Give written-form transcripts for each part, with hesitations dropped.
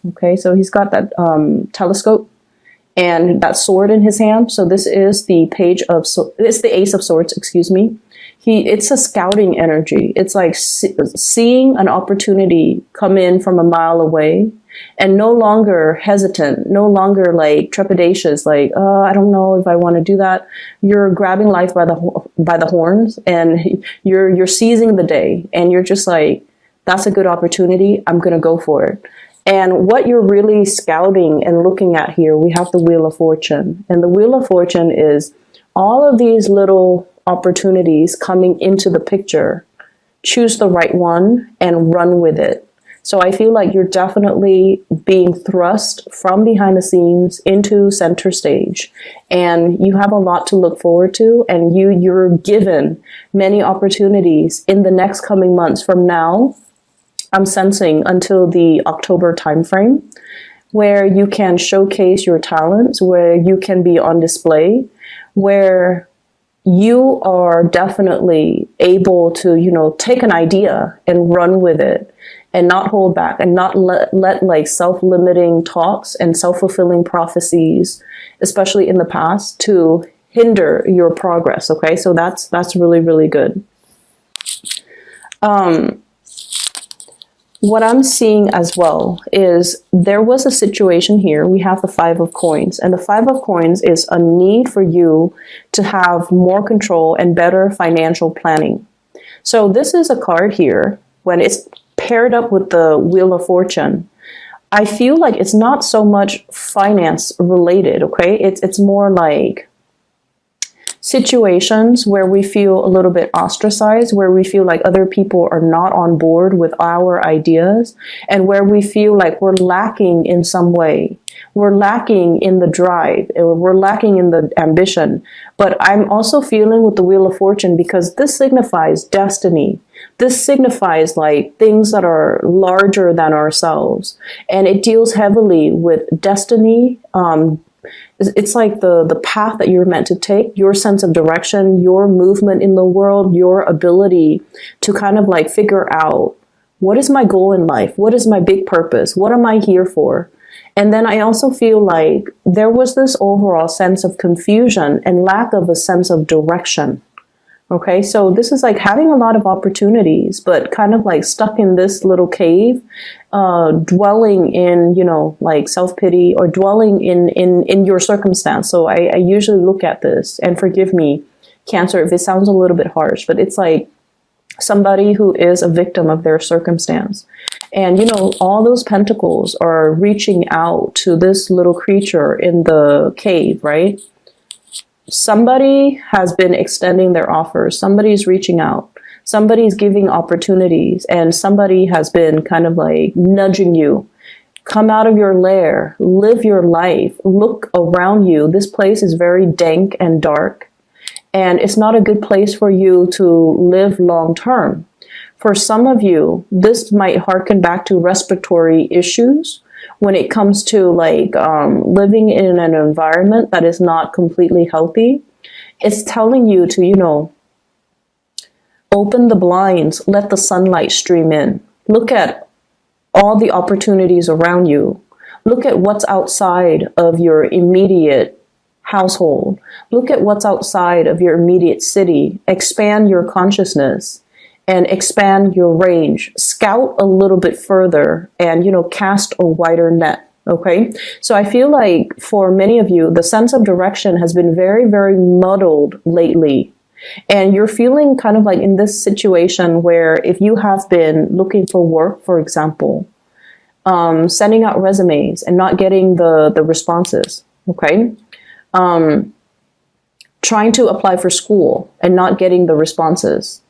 Okay, so he's got that telescope and that sword in his hand. So this is the it's the Ace of Swords, excuse me. It's a scouting energy. It's like seeing an opportunity come in from a mile away and no longer hesitant, no longer like trepidatious, like, I don't know if I want to do that. You're grabbing life by the horns, and you're seizing the day, and you're just like, that's a good opportunity. I'm going to go for it. And what you're really scouting and looking at here, we have the Wheel of Fortune. And the Wheel of Fortune is all of these little opportunities coming into the picture. Choose the right one and run with it. So I feel like you're definitely being thrust from behind the scenes into center stage, and you have a lot to look forward to, and you're given many opportunities in the next coming months from now. I'm sensing until the October timeframe, where you can showcase your talents, where you can be on display, where you are definitely able to, take an idea and run with it and not hold back and not let like self-limiting talks and self-fulfilling prophecies, especially in the past, to hinder your progress. Okay. So that's really, really good. What I'm seeing as well is there was a situation here. We have the Five of Coins, and the Five of Coins is a need for you to have more control and better financial planning. So this is a card here when it's paired up with the Wheel of Fortune. I feel like it's not so much finance related. Okay. It's more like situations where we feel a little bit ostracized, where we feel like other people are not on board with our ideas, and where we feel like we're lacking in some way. We're lacking in the drive, or we're lacking in the ambition. But I'm also feeling with the Wheel of Fortune, because this signifies destiny. This signifies like things that are larger than ourselves. And it deals heavily with destiny, it's like the path that you're meant to take, your sense of direction, your movement in the world, your ability to kind of like figure out, what is my goal in life? What is my big purpose? What am I here for? And then I also feel like there was this overall sense of confusion and lack of a sense of direction. Okay, so this is like having a lot of opportunities, but kind of like stuck in this little cave, dwelling in, like self-pity, or dwelling in your circumstance. So I usually look at this, and forgive me, Cancer, if it sounds a little bit harsh, but it's like somebody who is a victim of their circumstance. And, all those pentacles are reaching out to this little creature in the cave, right? Somebody has been extending their offers. Somebody's reaching out. Somebody's giving opportunities, and somebody has been kind of like nudging you. Come out of your lair, live your life, look around you. This place is very dank and dark, and it's not a good place for you to live long term. For some of you, this might harken back to respiratory issues, when it comes to like living in an environment that is not completely healthy. It's telling you to, open the blinds, let the sunlight stream in. Look at all the opportunities around you. Look at what's outside of your immediate household. Look at what's outside of your immediate city. Expand your consciousness and expand your range. Scout a little bit further and, cast a wider net. Okay. So I feel like for many of you, the sense of direction has been very, very muddled lately. And you're feeling kind of like in this situation where if you have been looking for work, for example, sending out resumes and not getting the responses. Okay. Trying to apply for school and not getting the responses.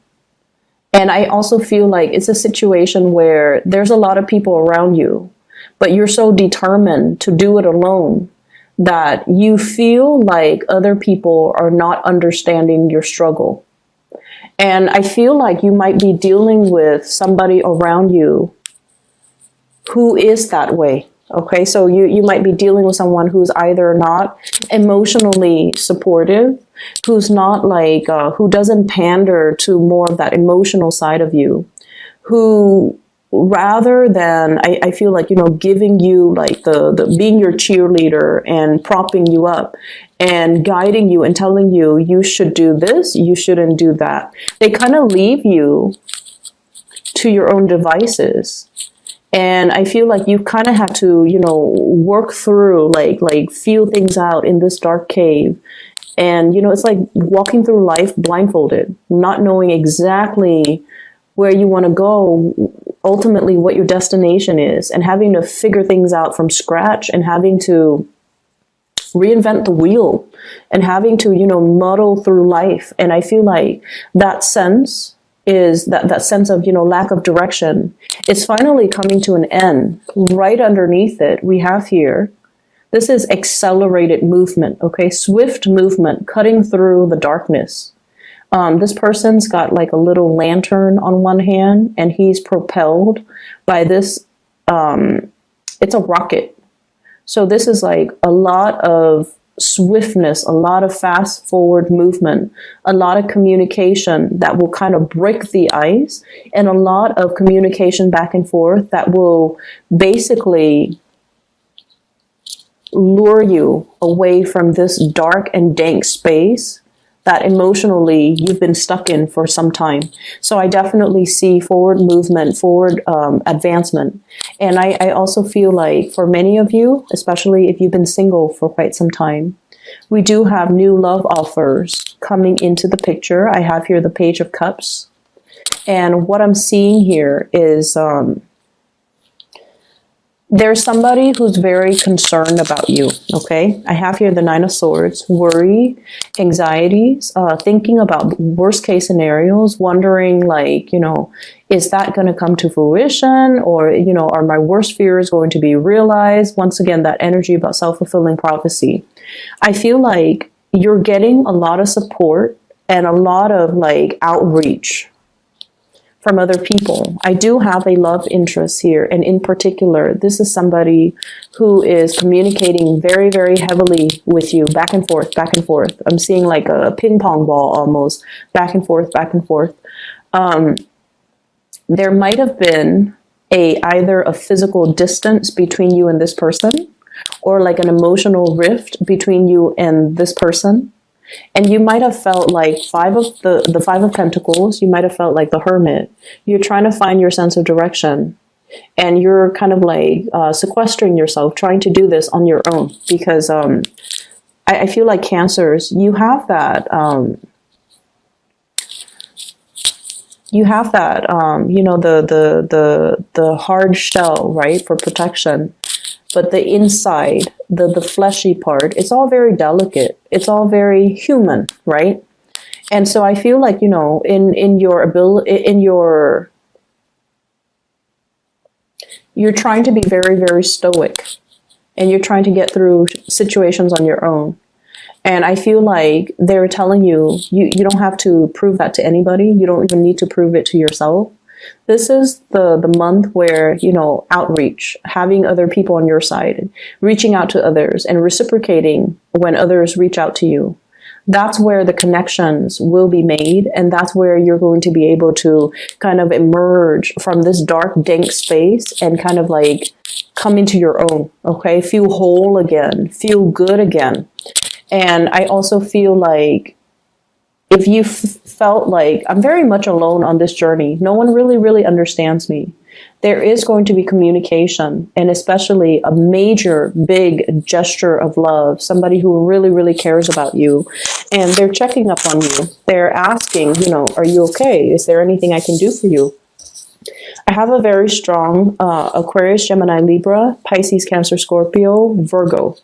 And I also feel like it's a situation where there's a lot of people around you, but you're so determined to do it alone that you feel like other people are not understanding your struggle. And I feel like you might be dealing with somebody around you who is that way. Okay, so you might be dealing with someone who's either not emotionally supportive, who's not like, who doesn't pander to more of that emotional side of you, who rather than, I feel like, giving you like the being your cheerleader and propping you up and guiding you and telling you, you should do this, you shouldn't do that. They kind of leave you to your own devices. And I feel like you kind of have to, work through, like feel things out in this dark cave. And, it's like walking through life blindfolded, not knowing exactly where you want to go, ultimately what your destination is, and having to figure things out from scratch and having to reinvent the wheel and having to, muddle through life. And I feel like that sense is that sense of, lack of direction is finally coming to an end. Right underneath it, we have here, this is accelerated movement, okay? Swift movement, cutting through the darkness. This person's got like a little lantern on one hand, and he's propelled by this, it's a rocket. So this is like a lot of swiftness, a lot of fast forward movement, a lot of communication that will kind of break the ice, and a lot of communication back and forth that will basically lure you away from this dark and dank space that emotionally you've been stuck in for some time. So I definitely see forward movement, forward advancement. And I also feel like for many of you, especially if you've been single for quite some time, we do have new love offers coming into the picture. I have here the Page of Cups. And what I'm seeing here is there's somebody who's very concerned about you, okay? I have here the Nine of Swords, worry, anxieties, thinking about worst case scenarios, wondering like, is that going to come to fruition? Or, are my worst fears going to be realized? Once again, that energy about self-fulfilling prophecy. I feel like you're getting a lot of support and a lot of like outreach from other people. I do have a love interest here, and in particular, this is somebody who is communicating very, very heavily with you, back and forth, back and forth. I'm seeing like a ping pong ball almost, back and forth, back and forth. There might have been either a physical distance between you and this person, or like an emotional rift between you and this person. And you might have felt like the Five of Pentacles, you might have felt like the Hermit. You're trying to find your sense of direction. And you're kind of like sequestering yourself, trying to do this on your own. Because I feel like Cancers, you have that, the hard shell, right, for protection. But the inside, the fleshy part, it's all very delicate. It's all very human, right? And so I feel like, in your ability, you're trying to be very, very stoic, and you're trying to get through situations on your own. And I feel like they're telling you, you don't have to prove that to anybody. You don't even need to prove it to yourself. This is the month where, outreach, having other people on your side, reaching out to others and reciprocating when others reach out to you. That's where the connections will be made. And that's where you're going to be able to kind of emerge from this dark, dank space and kind of like come into your own, okay? Feel whole again, feel good again. And I also feel like if you felt like I'm very much alone on this journey, no one really, really understands me, there is going to be communication, and especially a major, big gesture of love, somebody who really, really cares about you, and they're checking up on you. They're asking, are you okay? Is there anything I can do for you? I have a very strong Aquarius, Gemini, Libra, Pisces, Cancer, Scorpio, Virgo.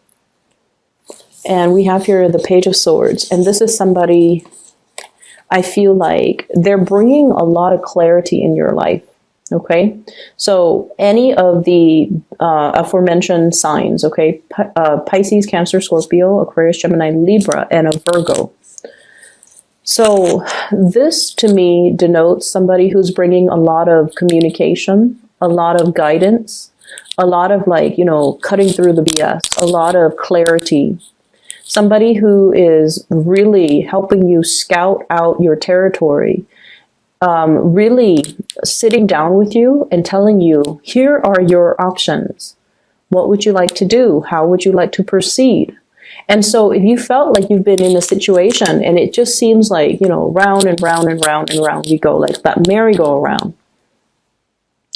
And we have here the Page of Swords, and this is somebody, I feel like they're bringing a lot of clarity in your life, okay? So any of the aforementioned signs, okay? Pisces, Cancer, Scorpio, Aquarius, Gemini, Libra, and a Virgo. So this, to me, denotes somebody who's bringing a lot of communication, a lot of guidance, a lot of like, cutting through the BS, a lot of clarity. Somebody who is really helping you scout out your territory, really sitting down with you and telling you, here are your options. What would you like to do? How would you like to proceed? And so if you felt like you've been in a situation and it just seems like, round and round and round and round we go, like that merry-go-round.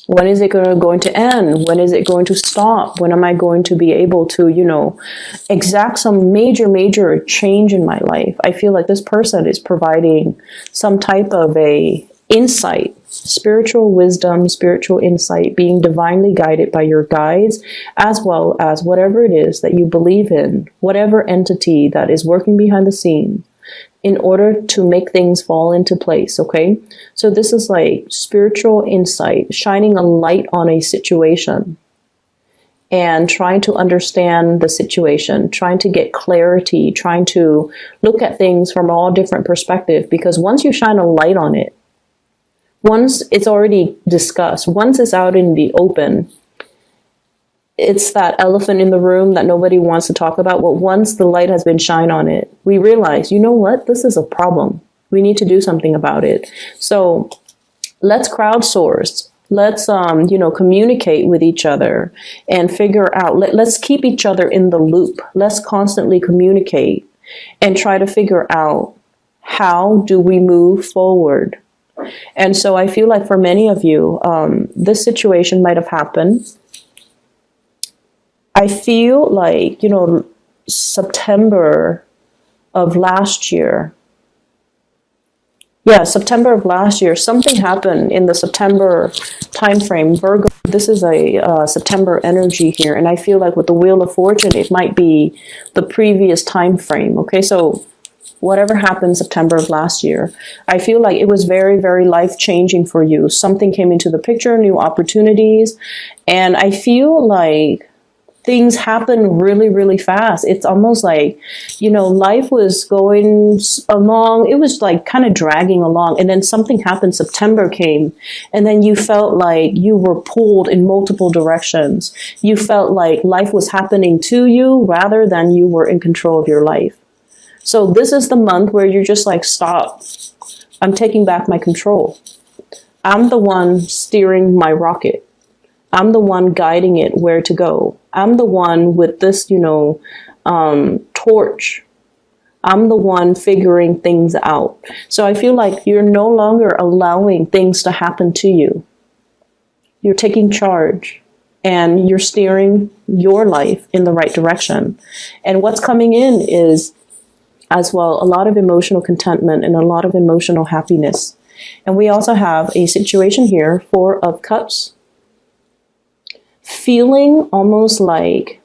When is it going to end? When is it going to stop? When am I going to be able to, exact some major, major change in my life? I feel like this person is providing some type of a insight, spiritual wisdom, spiritual insight, being divinely guided by your guides, as well as whatever it is that you believe in, whatever entity that is working behind the scenes, in order to make things fall into place, okay? So this is like spiritual insight, shining a light on a situation and trying to understand the situation, trying to get clarity, trying to look at things from all different perspectives, because once you shine a light on it, once it's already discussed, once it's out in the open, it's that elephant in the room that nobody wants to talk about. But once the light has been shined on it, we realize, you know what? This is a problem. We need to do something about it. So let's crowdsource. Let's, communicate with each other and figure out, let's keep each other in the loop. Let's constantly communicate and try to figure out, how do we move forward? And so I feel like for many of you, this situation might have happened. I feel like, September of last year. Yeah, September of last year, something happened in the September timeframe. Virgo, this is a September energy here. And I feel like with the Wheel of Fortune, it might be the previous time frame. Okay, so whatever happened September of last year, I feel like it was very, very life-changing for you. Something came into the picture, new opportunities. And I feel like things happen really, really fast. It's almost like, life was going along. It was like kind of dragging along. And then something happened. September came. And then you felt like you were pulled in multiple directions. You felt like life was happening to you rather than you were in control of your life. So this is the month where you're just like, stop. I'm taking back my control. I'm the one steering my rocket. I'm the one guiding it where to go. I'm the one with this, torch. I'm the one figuring things out. So I feel like you're no longer allowing things to happen to you. You're taking charge and you're steering your life in the right direction. And what's coming in is, as well, a lot of emotional contentment and a lot of emotional happiness. And we also have a situation here, 4 of Cups. Feeling almost like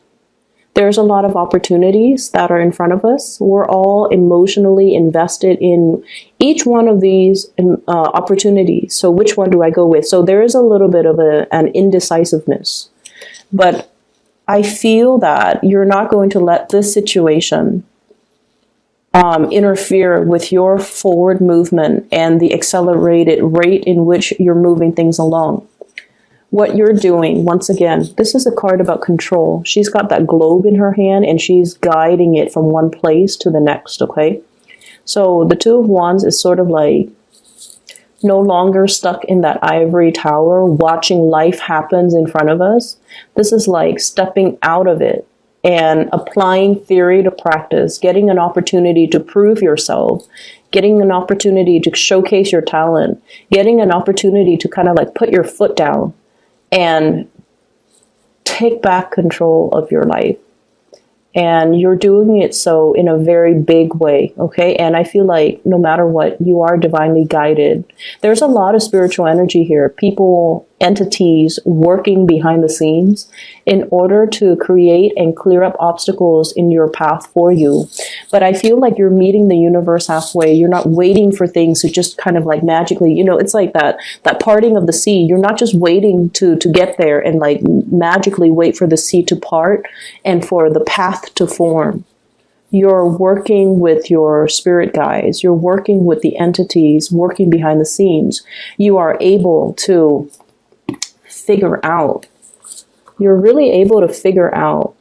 there's a lot of opportunities that are in front of us. We're all emotionally invested in each one of these opportunities. So which one do I go with? So there is a little bit of an indecisiveness. But I feel that you're not going to let this situation interfere with your forward movement and the accelerated rate in which you're moving things along. What you're doing, once again, this is a card about control. She's got that globe in her hand and she's guiding it from one place to the next, okay? So the 2 of Wands is sort of like no longer stuck in that ivory tower, watching life happens in front of us. This is like stepping out of it and applying theory to practice, getting an opportunity to prove yourself, getting an opportunity to showcase your talent, getting an opportunity to kind of like put your foot down and take back control of your life. And you're doing it so in a very big way, okay? And I feel like no matter what, you are divinely guided. There's a lot of spiritual energy here. People, entities working behind the scenes in order to create and clear up obstacles in your path for you. But I feel like you're meeting the universe halfway. You're not waiting for things to just kind of like magically, it's like that parting of the sea. You're not just waiting to get there and like magically wait for the sea to part and for the path to form. You're working with your spirit guides. You're working with the entities working behind the scenes. You are able to figure out. You're really able to figure out,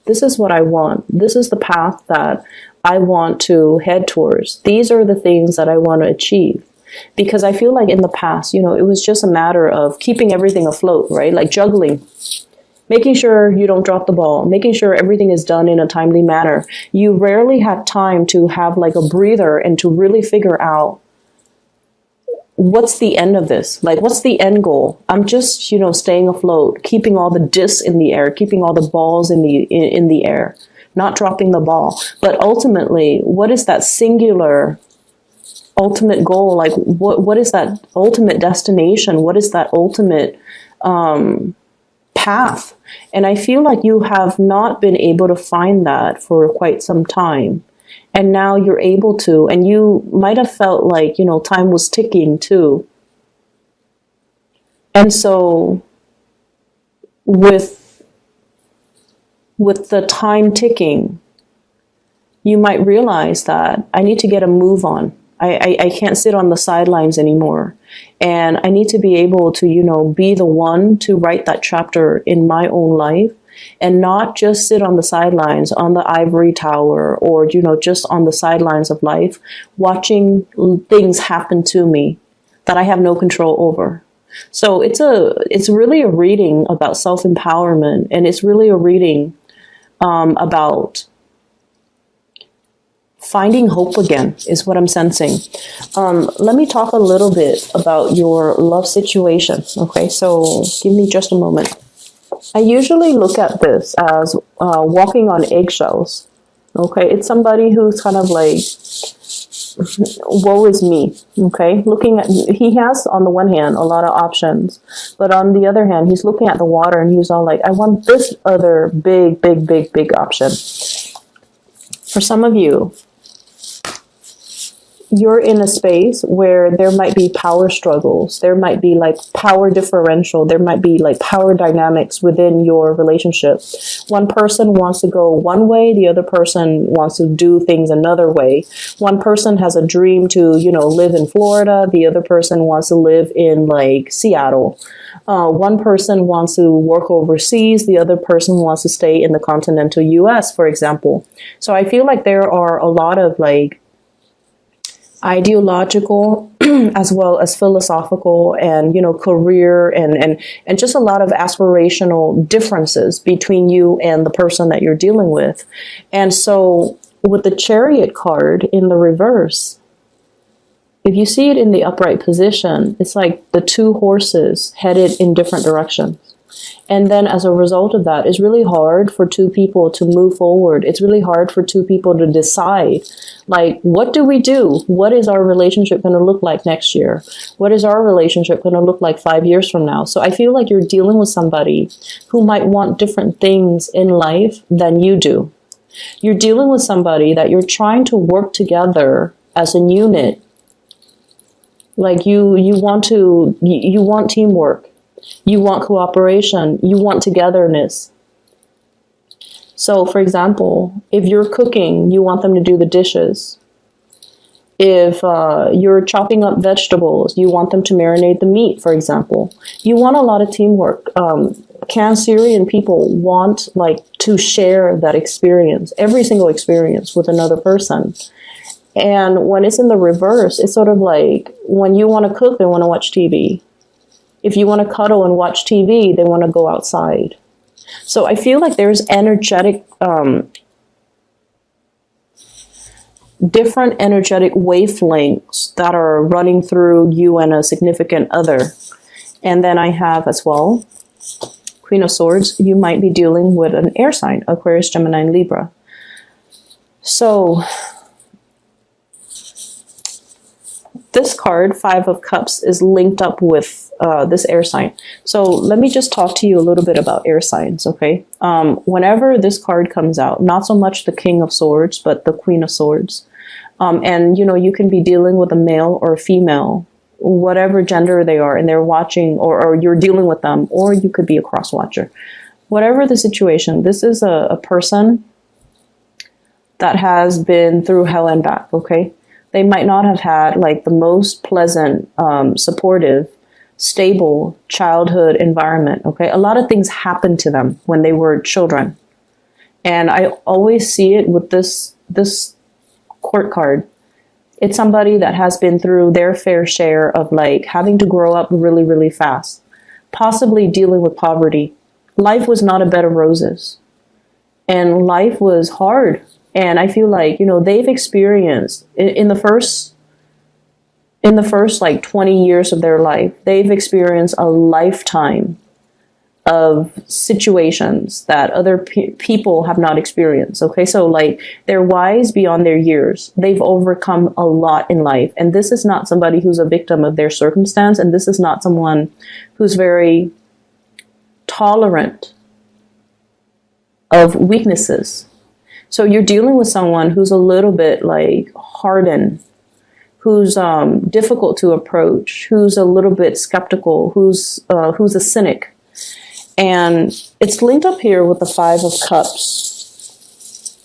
this is what I want. This is the path that I want to head towards. These are the things that I want to achieve. Because I feel like in the past, it was just a matter of keeping everything afloat, right? Like juggling, making sure you don't drop the ball, making sure everything is done in a timely manner. You rarely had time to have like a breather and to really figure out what's the end of this? Like, what's the end goal? I'm just, staying afloat, keeping all the discs in the air, keeping all the balls in the air, not dropping the ball. But ultimately, what is that singular ultimate goal? Like, what is that ultimate destination? What is that ultimate path? And I feel like you have not been able to find that for quite some time. And now you're able to, and you might have felt like, time was ticking too. And so with the time ticking, you might realize that I need to get a move on. I can't sit on the sidelines anymore. And I need to be able to, be the one to write that chapter in my own life. And not just sit on the sidelines on the ivory tower or, just on the sidelines of life, watching things happen to me that I have no control over. So it's really a reading about self-empowerment, and it's really a reading about finding hope again is what I'm sensing. Let me talk a little bit about your love situation. Okay, so give me just a moment. I usually look at this as walking on eggshells. Okay, it's somebody who's kind of like, woe is me. Okay, he has on the one hand a lot of options, but on the other hand, he's looking at the water and he's all like, I want this other big option. For some of you, you're in a space where there might be power struggles. There might be like power differential. There might be like power dynamics within your relationship. One person wants to go one way. The other person wants to do things another way. One person has a dream to, live in Florida. The other person wants to live in like Seattle. One person wants to work overseas. The other person wants to stay in the continental US, for example. So I feel like there are a lot of like ideological as well as philosophical and career and just a lot of aspirational differences between you and the person that you're dealing with. And so with the Chariot card in the reverse, if you see it in the upright position, it's like the two horses headed in different directions. And then as a result of that, it's really hard for two people to move forward. It's really hard for two people to decide, like, what do we do? What is our relationship going to look like next year? What is our relationship going to look like 5 years from now? So I feel like you're dealing with somebody who might want different things in life than you do. You're dealing with somebody that you're trying to work together as a unit. Like you want teamwork. You want cooperation. You want togetherness. So, for example, if you're cooking, you want them to do the dishes. If you're chopping up vegetables, you want them to marinate the meat, for example. You want a lot of teamwork. Cancerian people want to share that experience, every single experience with another person. And when it's in the reverse, it's sort of like when you want to cook, they want to watch TV. If you want to cuddle and watch TV, they want to go outside. So I feel like there's different energetic wavelengths that are running through you and a significant other. And then I have as well, Queen of Swords, you might be dealing with an air sign, Aquarius, Gemini, and Libra. So this card, Five of Cups, is linked up with this air sign. So let me just talk to you a little bit about air signs, okay? Whenever this card comes out, not so much the King of Swords, but the Queen of Swords. And, you can be dealing with a male or a female, whatever gender they are, and they're watching, or you're dealing with them, or you could be a cross-watcher. Whatever the situation, this is a person that has been through hell and back, okay? They might not have had the most pleasant, supportive, stable childhood environment, okay? A lot of things happened to them when they were children. And I always see it with this court card. It's somebody that has been through their fair share of like having to grow up really, really fast, possibly dealing with poverty. Life was not a bed of roses, and life was hard. And I feel like, they've experienced in the first like 20 years of their life, they've experienced a lifetime of situations that other people have not experienced. Okay, so like they're wise beyond their years. They've overcome a lot in life. And this is not somebody who's a victim of their circumstance. And this is not someone who's very tolerant of weaknesses. So you're dealing with someone who's a little bit like hardened, who's difficult to approach, who's a little bit skeptical, who's a cynic. And it's linked up here with the Five of Cups.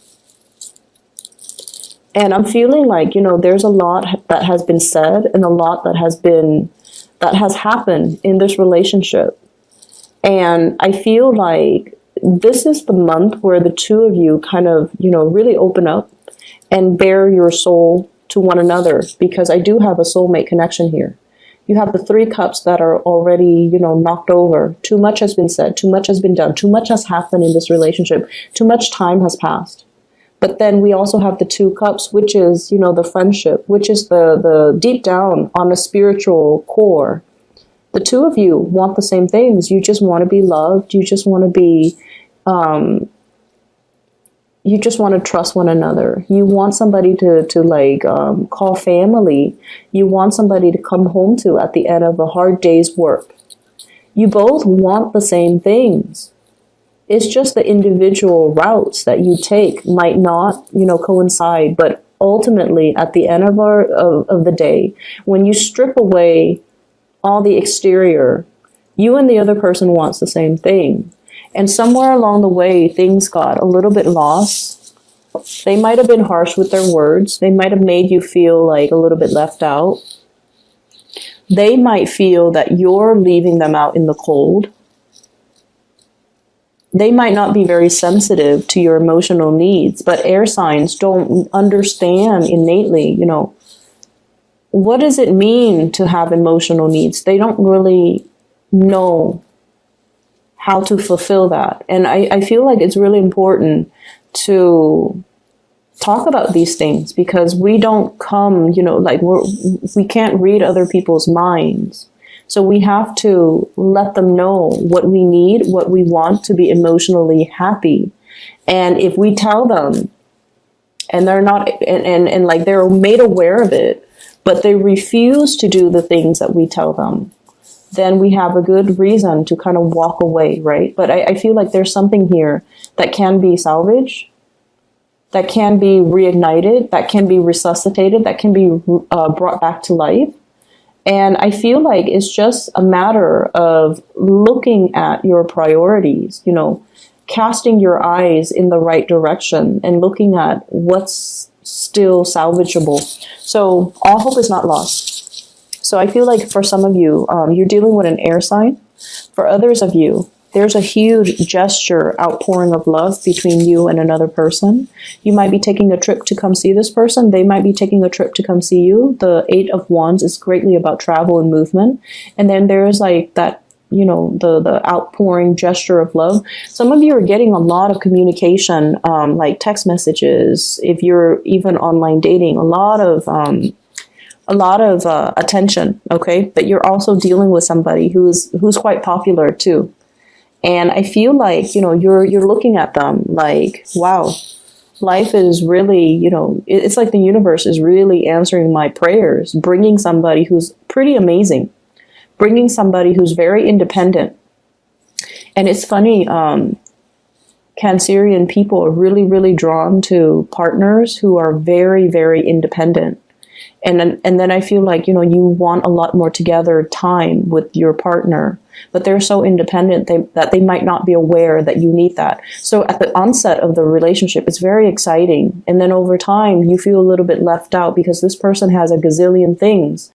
And I'm feeling like, there's a lot that has been said and a lot that has happened in this relationship. And I feel like this is the month where the two of you kind of, really open up and bare your soul to one another, because I do have a soulmate connection here. You have the Three Cups that are already, knocked over. Too much has been said. Too much has been done. Too much has happened in this relationship. Too much time has passed. But then we also have the Two Cups, which is, the friendship, which is the deep down on a spiritual core. The two of you want the same things. You just want to be loved. You just want to be, you just want to trust one another. You want somebody to call family. You want somebody to come home to at the end of a hard day's work. You both want the same things. It's just the individual routes that you take might not, coincide. But ultimately, at the end of the day, when you strip away all the exterior, you and the other person wants the same thing. And somewhere along the way, things got a little bit lost. They might have been harsh with their words. They might have made you feel like a little bit left out. They might feel that you're leaving them out in the cold. They might not be very sensitive to your emotional needs, but air signs don't understand innately, what does it mean to have emotional needs? They don't really know how to fulfill that. And I feel like it's really important to talk about these things, because we don't come, we can't read other people's minds. So we have to let them know what we need, what we want to be emotionally happy. And if we tell them and they're not, and like they're made aware of it, but they refuse to do the things that we tell them, then we have a good reason to kind of walk away, right? But I feel like there's something here that can be salvaged, that can be reignited, that can be resuscitated, that can be brought back to life. And I feel like it's just a matter of looking at your priorities, casting your eyes in the right direction and looking at what's still salvageable. So all hope is not lost. So I feel like for some of you, you're dealing with an air sign. For others of you, there's a huge gesture, outpouring of love between you and another person. You might be taking a trip to come see this person. They might be taking a trip to come see you. The Eight of Wands is greatly about travel and movement. And then there's like that, the outpouring gesture of love. Some of you are getting a lot of communication, like text messages. If you're even online dating, a lot of attention, okay? But you're also dealing with somebody who's quite popular too. And I feel like, you're looking at them like, wow, life is really, it's like the universe is really answering my prayers, bringing somebody who's pretty amazing, bringing somebody who's very independent. And it's funny, Cancerian people are really, really drawn to partners who are very, very independent. And then I feel like, you want a lot more together time with your partner, but they're so independent that they might not be aware that you need that. So at the onset of the relationship, it's very exciting. And then over time, you feel a little bit left out because this person has a gazillion things